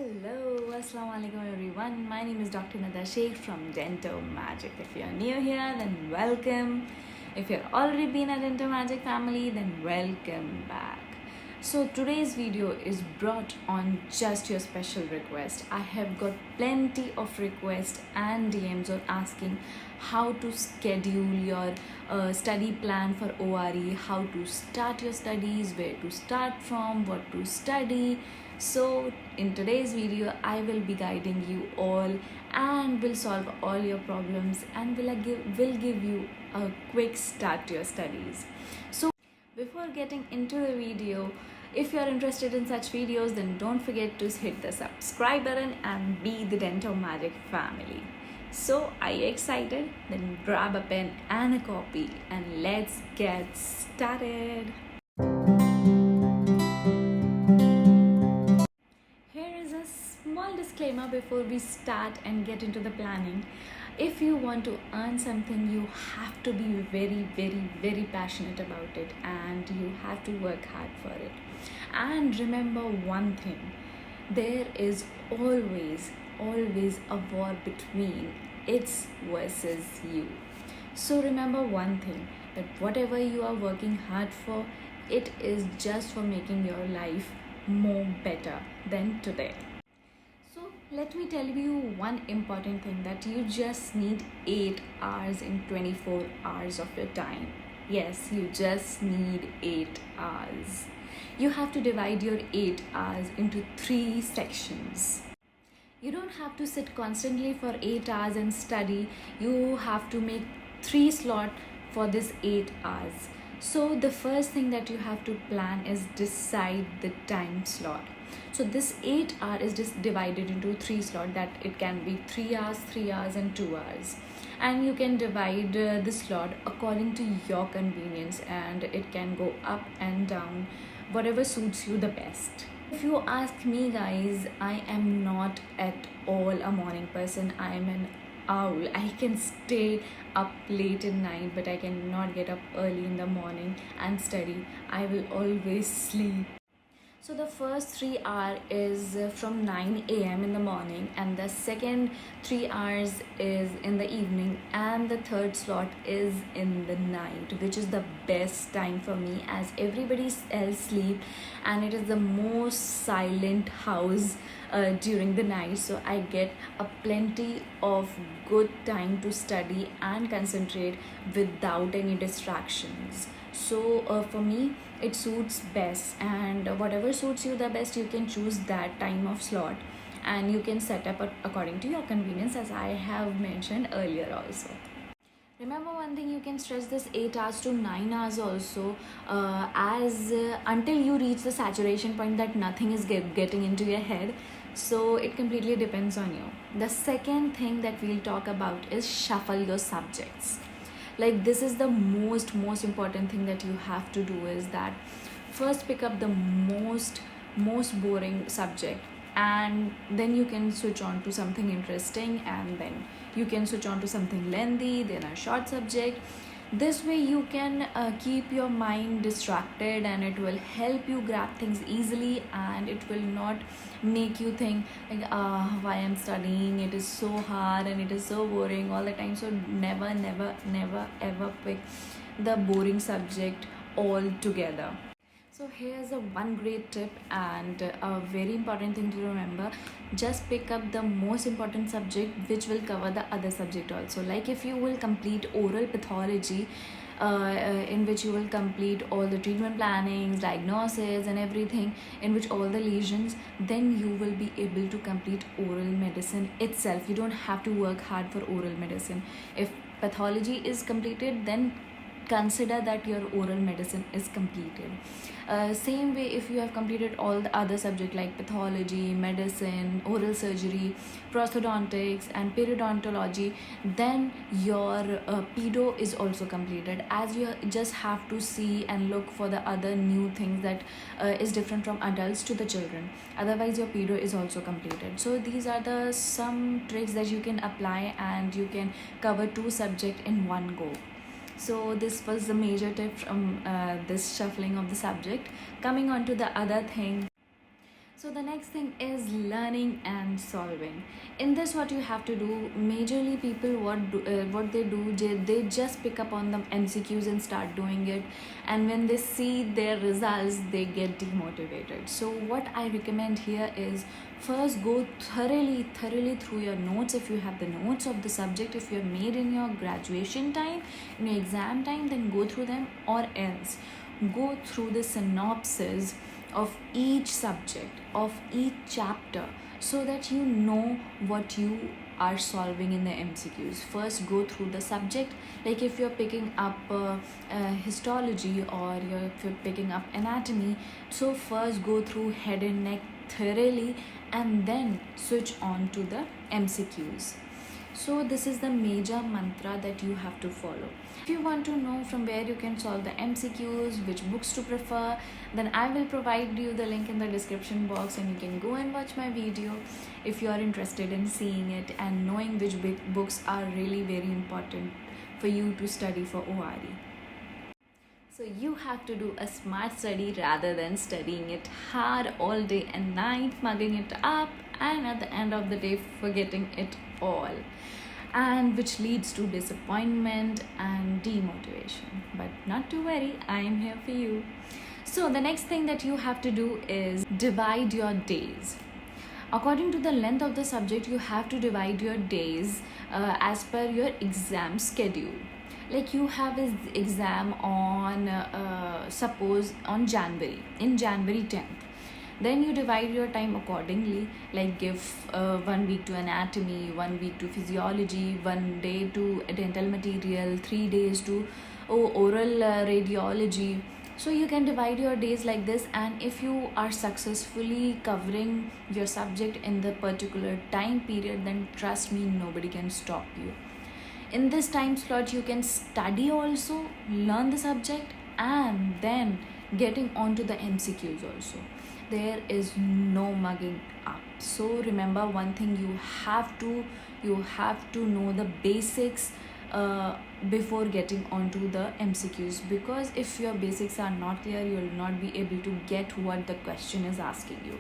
Hello, Assalamu alaikum everyone. My name is Dr. Nada Sheikh from Dento Magic. If you're new here, then welcome. If you're already been a Dento Magic family, then welcome back. So today's video is brought on just your special request. I have got plenty of requests and DMs on asking how to schedule your study plan for ORE, how to start your studies, where to start from, what to study. So in today's video, I will be guiding you all and will solve all your problems and will give you a quick start to your studies. So before getting into the video, if you are interested in such videos, then don't forget to hit the subscribe button and be the Dento Magic family. So are you excited? Then grab a pen and a copy and let's get started. Here is a small disclaimer before we start and get into the planning. If you want to earn something, you have to be very passionate about it and you have to work hard for it. And remember one thing, there is always a war between it's versus you. So remember one thing, that whatever you are working hard for, it is just for making your life more better than today. So let me tell you one important thing, that you just need 8 hours in 24 hours of your time. Yes, you just need 8 hours. You have to divide your 8 hours into 3 sections. You don't have to sit constantly for 8 hours and study. You have to make 3 slots for this 8 hours. So the first thing that you have to plan is decide the time slot. So this 8 hour is just divided into 3 slots, that it can be 3 hours and 2 hours. And you can divide the slot according to your convenience, and it can go up and down, whatever suits you the best. If you ask me, guys, I am not at all a morning person. I am an owl. I can stay up late at night, but I cannot get up early in the morning and study. I will always sleep. So the first 3 hours is from 9 a.m. in the morning, and the second 3 hours is in the evening, and the third slot is in the night, which is the best time for me as everybody else sleep, and it is the most silent house during the night. So I get a plenty of good time to study and concentrate without any distractions. So for me, it suits best, and whatever suits you the best, you can choose that time of slot and you can set up according to your convenience, as I have mentioned earlier also. Remember one thing, you can stretch this 8 hours to 9 hours also, until you reach the saturation point that nothing is getting into your head. So it completely depends on you. The second thing that we'll talk about is shuffle your subjects. Like, this is the most important thing that you have to do, is that first pick up the most boring subject, and then you can switch on to something interesting, and then you can switch on to something lengthy, then a short subject. This way you can keep your mind distracted, and it will help you grab things easily, and it will not make you think like, why I'm studying, it is so hard and it is so boring all the time. So never ever pick the boring subject altogether. So here's a one great tip and a very important thing to remember. Just pick up the most important subject, which will cover the other subject also. Like, if you will complete oral pathology, in which you will complete all the treatment plannings, diagnosis and everything, in which all the lesions, then you will be able to complete oral medicine itself. You don't have to work hard for oral medicine. If pathology is completed, then consider that your oral medicine is completed. Same way, if you have completed all the other subjects like pathology, medicine, oral surgery, prosthodontics and periodontology, then your pedo is also completed, as you just have to see and look for the other new things that is different from adults to the children. Otherwise your pedo is also completed. So these are the some tricks that you can apply, and you can cover 2 subjects in one go. So this was the major tip from this shuffling of the subject. Coming on to the other thing, So the next thing is learning and solving. In this, what you have to do, majorly people what they do, they just pick up on the MCQs and start doing it, and when they see their results, they get demotivated. So what I recommend here is first go thoroughly through your notes. If you have the notes of the subject, if you have made in your graduation time, in your exam time, then go through them, or else go through the synopsis of each subject, of each chapter, so that you know what you are solving in the MCQs. First go through the subject, like if you're picking up histology, or if you're picking up anatomy, so first go through head and neck thoroughly, and then switch on to the MCQs. So this is the major mantra that you have to follow. If you want to know from where you can solve the MCQs, which books to prefer, then I will provide you the link in the description box, and you can go and watch my video if you are interested in seeing it and knowing which books are really very important for you to study for ORE. So you have to do a smart study rather than studying it hard all day and night, mugging it up, and at the end of the day forgetting it all, and which leads to disappointment and demotivation. But not to worry, I am here for you. So the next thing that you have to do is divide your days. According to the length of the subject, you have to divide your days as per your exam schedule. Like you have an exam on suppose on January 10th, then you divide your time accordingly, like give 1 week to anatomy, 1 week to physiology, 1 day to dental material, 3 days to oral radiology. So you can divide your days like this, and if you are successfully covering your subject in the particular time period, then trust me, nobody can stop you. In this time slot, you can study also, learn the subject, and then getting onto the MCQs also. There is no mugging up. So remember one thing, you have to know the basics before getting onto the MCQs, because if your basics are not clear, you will not be able to get what the question is asking you.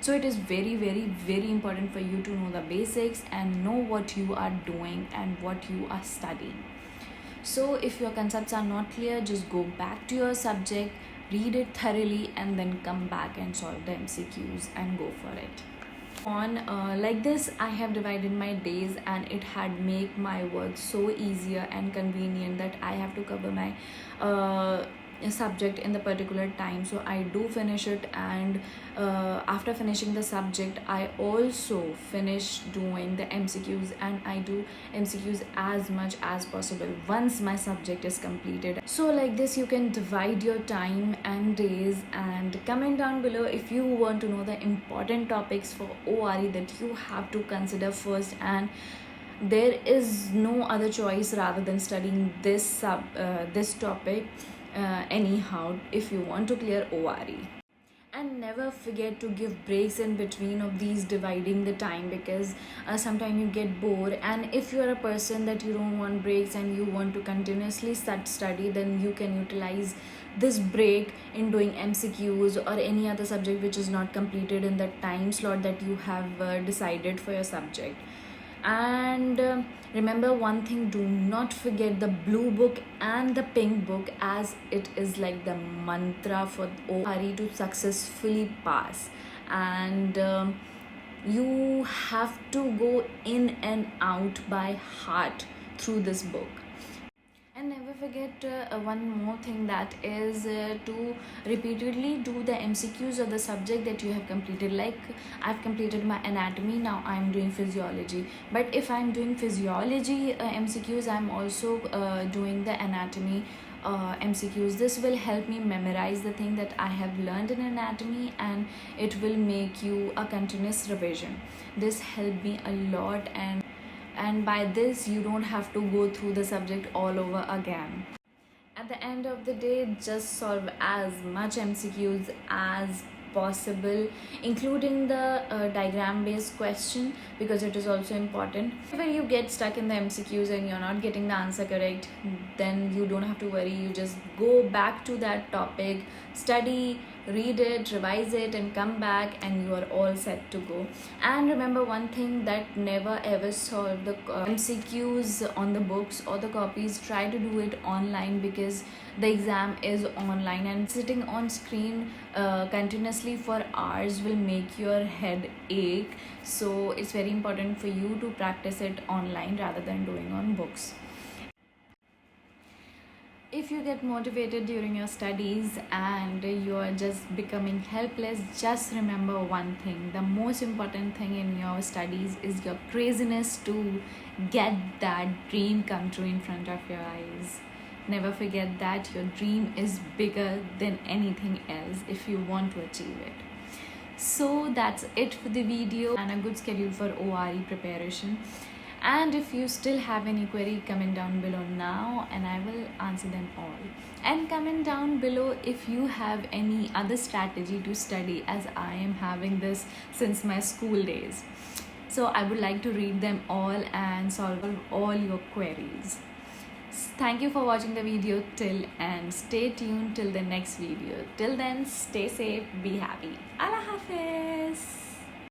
So it is very important for you to know the basics and know what you are doing and what you are studying. So if your concepts are not clear, just go back to your subject, read it thoroughly, and then come back and solve the MCQs and go for it. Like this, I have divided my days, and it had made my work so easier and convenient that I have to cover my subject in the particular time. So I do finish it, and after finishing the subject, I also finish doing the MCQs, and I do MCQs as much as possible once my subject is completed. So like this, you can divide your time and days, and comment down below if you want to know the important topics for ORE that you have to consider first, and there is no other choice rather than studying this topic anyhow if you want to clear ORE. And never forget to give breaks in between of these dividing the time, because sometimes you get bored, and if you are a person that you don't want breaks and you want to continuously study, then you can utilize this break in doing MCQs or any other subject which is not completed in the time slot that you have decided for your subject. And remember one thing, do not forget the blue book and the pink book, as it is like the mantra for ORE to successfully pass. And you have to go in and out by heart through this book. And never forget one more thing, that is to repeatedly do the MCQs of the subject that you have completed. Like I've completed my anatomy, now I'm doing physiology, but if I'm doing physiology MCQs, I'm also doing the anatomy MCQs. This will help me memorize the thing that I have learned in anatomy, and it will make you a continuous revision. This helped me a lot, and by this you don't have to go through the subject all over again. At the end of the day, just solve as much MCQs as possible, including the diagram based question, because it is also important. When you get stuck in the MCQs and you're not getting the answer correct, then you don't have to worry. You just go back to that topic, study read it, revise it, and come back, and you are all set to go. And remember one thing, that never ever solve the MCQs on the books or the copies. Try to do it online, because the exam is online, and sitting on screen continuously for hours will make your head ache. So it's very important for you to practice it online rather than doing on books. If you get motivated during your studies and you are just becoming helpless, just remember one thing: the most important thing in your studies is your craziness to get that dream come true in front of your eyes. Never forget that your dream is bigger than anything else if you want to achieve it. So that's it for the video, and a good schedule for ORE preparation. And if you still have any query, comment down below now and I will answer them all. And comment down below if you have any other strategy to study, as I am having this since my school days. So I would like to read them all and solve all your queries. Thank you for watching the video till, and stay tuned till the next video. Till then, stay safe, be happy. Allah Hafiz.